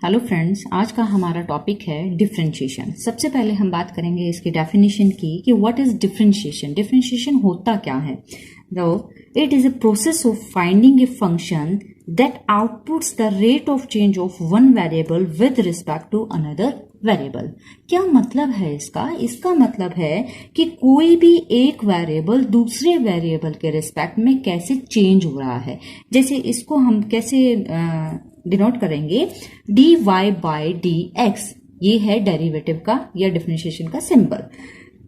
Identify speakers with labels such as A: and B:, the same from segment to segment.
A: Hello friends, आज का हमारा टॉपिक है डिफरेंशिएशन। सबसे पहले हम बात करेंगे इसकी डेफिनेशन की कि व्हाट इज डिफरेंशिएशन। डिफरेंशिएशन होता क्या है? It is a process of finding a function that outputs the rate of change of one variable with respect to another variable. क्या मतलब है इसका? इसका मतलब है कि कोई भी एक वेरिएबल दूसरे वेरिएबल के रिस्पेक्ट में कैसे चेंज हो रहा है। जैसे इसको हम कैसे डिनोट करेंगे, D Y by D X. ये है डेरिवेटिव का या डिफरेंशिएशन का सिंबल।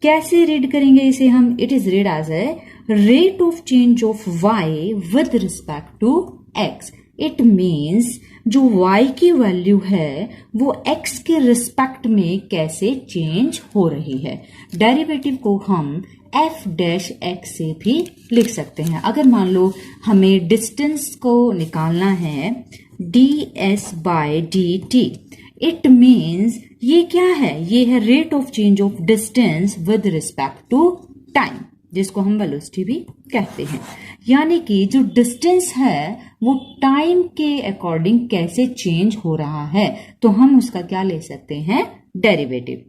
A: कैसे रीड करेंगे इसे हम? It is read as a rate of change of Y with respect to X. It means जो y की वैल्यू है वो x के रिस्पेक्ट में कैसे चेंज हो रही है। डेरिवेटिव को हम f डैश x से भी लिख सकते हैं। अगर मान लो हमें डिस्टेंस को निकालना है ds by dt, it means ये क्या है? ये है rate of change of distance with respect to time, जिसको हम वेलोसिटी भी कहते हैं। यानी कि जो डिस्टेंस है वो टाइम के अकॉर्डिंग कैसे चेंज हो रहा है, तो हम उसका क्या ले सकते हैं? डेरिवेटिव।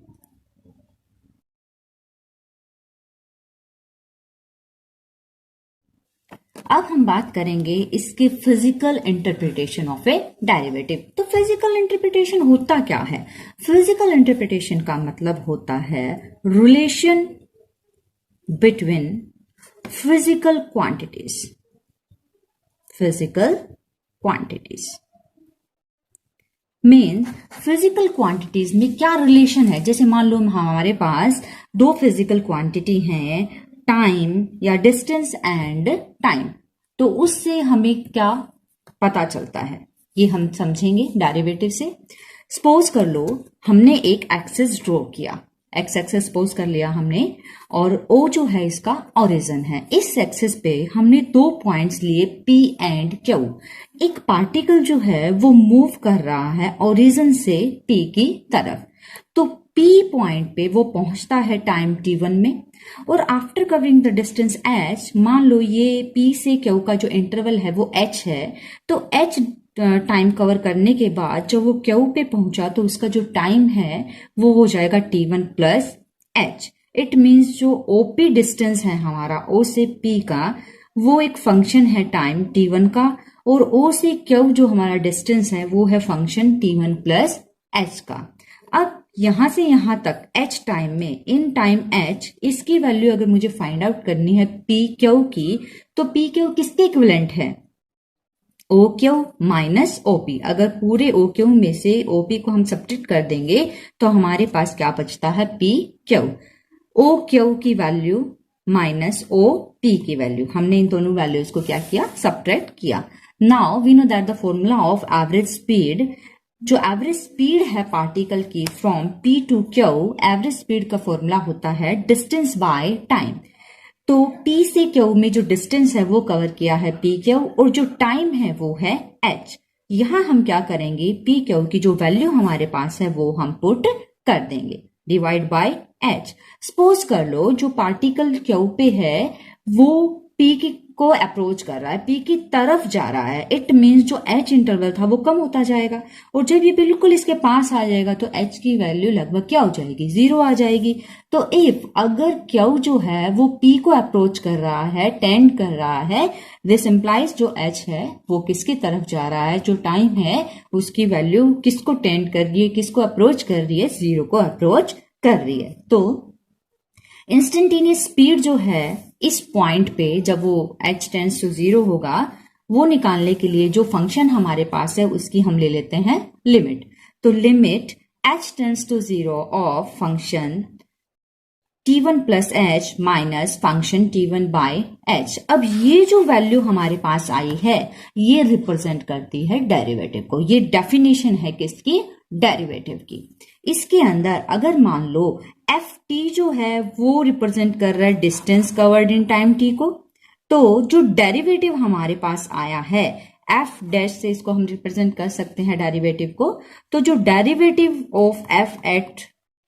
A: अब हम बात करेंगे इसके physical interpretation of A derivative. तो फिजिकल इंटरप्रिटेशन होता क्या है? फिजिकल इंटरप्रिटेशन का मतलब होता है relation between physical quantities. Physical quantities mean physical quantities में क्या रिलेशन है। जैसे मान लो हमारे पास दो फिजिकल क्वांटिटी हैं, टाइम या डिस्टेंस एंड टाइम, तो उससे हमें क्या पता चलता है ये हम समझेंगे डेरिवेटिव से। सपोज कर लो हमने एक एक्सिस ड्रॉ किया, एक्स एक्सिस सपोज कर लिया हमने, और ओ जो है इसका ओरिजिन है। इस एक्सिस पे हमने दो पॉइंट्स लिए P एंड Q। एक पार्टिकल जो है वो मूव कर रहा है ओरिजिन से P की तरफ। तो P पॉइंट पे वो पहुंचता है टाइम t1 में, और after covering the distance h, मान लो ये P से Q का जो इंटरवल है वो h है, तो h टाइम कवर करने के बाद जब वो Q पे पहुंचा तो उसका जो टाइम है वो हो जाएगा t1 plus h। It means जो OP डिस्टेंस है हमारा O से P का, वो एक फंक्शन है टाइम t1 का, और O से Q जो हमारा डिस्टेंस है वो है फंक्शन t1 प्लस h का। अब यहां से यहां तक h टाइम में, इन टाइम h, इसकी वैल्यू अगर मुझे फाइंड आउट करनी है PQ की, तो PQ किसके इक्विवेलेंट है? OQ minus OP। अगर पूरे OQ में से OP को हम सब्ट्रैक्ट कर देंगे तो हमारे पास क्या बचता है? PQ। OQ की वैल्यू माइनस OP की वैल्यू, हमने इन दोनों वैल्यूज को क्या किया? सब्ट्रैक्ट किया। Now we know that the formula of average speed, जो एवरेज स्पीड है पार्टिकल की from P to Q, average speed का फॉर्मूला होता है डिस्टेंस बाय टाइम। तो P से Q में जो डिस्टेंस है वो कवर किया है PQ, और जो टाइम है वो है h। यहां हम क्या करेंगे? PQ की जो वैल्यू हमारे पास है वो हम पुट कर देंगे, डिवाइड बाय h। सपोज कर लो जो पार्टिकल Q पे है वो P को अप्रोच कर रहा है, P की तरफ जा रहा है। इट मीन्स जो h इंटरवल था वो कम होता जाएगा, और जब ये बिल्कुल इसके पास आ जाएगा तो h की वैल्यू लगभग क्या हो जाएगी? 0 आ जाएगी। तो इफ अगर Q जो है वो P को अप्रोच कर रहा है, टेंड कर रहा है, दिस इंप्लाइज जो h है वो किसकी तरफ जा रहा है? जो टाइम है उसकी वैल्यू किसको टेंड कर रही है, किसको अप्रोच कर रही है? 0 को अप्रोच कर रही है। तो इंस्टेंटेनियस स्पीड जो है इस पॉइंट पे जब वो h टेंड्स टू 0 होगा, वो निकालने के लिए जो फंक्शन हमारे पास है उसकी हम ले लेते हैं लिमिट। तो limit h tends to 0 of function t1 plus h minus function t1 by h। अब ये जो वैल्यू हमारे पास आई है ये रिप्रेजेंट करती है डेरिवेटिव को। ये डेफिनेशन है किसकी? डेरिवेटिव की। इसके अंदर अगर मान लो ft जो है वो रिप्रेजेंट कर रहा है distance covered in time t को, तो जो डेरिवेटिव हमारे पास आया है f डैश से इसको हम रिप्रेजेंट कर सकते हैं डेरिवेटिव को। तो जो derivative of f at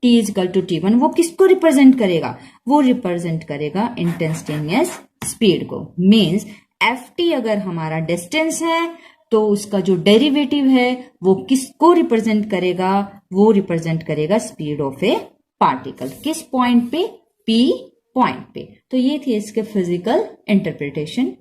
A: t is equal to t1 वो किसको रिप्रेजेंट करेगा? वो रिप्रेजेंट करेगा इंस्टेंटेनियस स्पीड को। मीन्स ft अगर हमारा डिस्टेंस है, तो उसका जो डेरिवेटिव है वो किसको रिप्रेजेंट करेगा, वो रिप्रेजेंट करेगा स्पीड ऑफ ए पार्टिकल। किस पॉइंट पे, पी पॉइंट पे। तो ये थी इसके फिजिकल इंटरप्रिटेशन।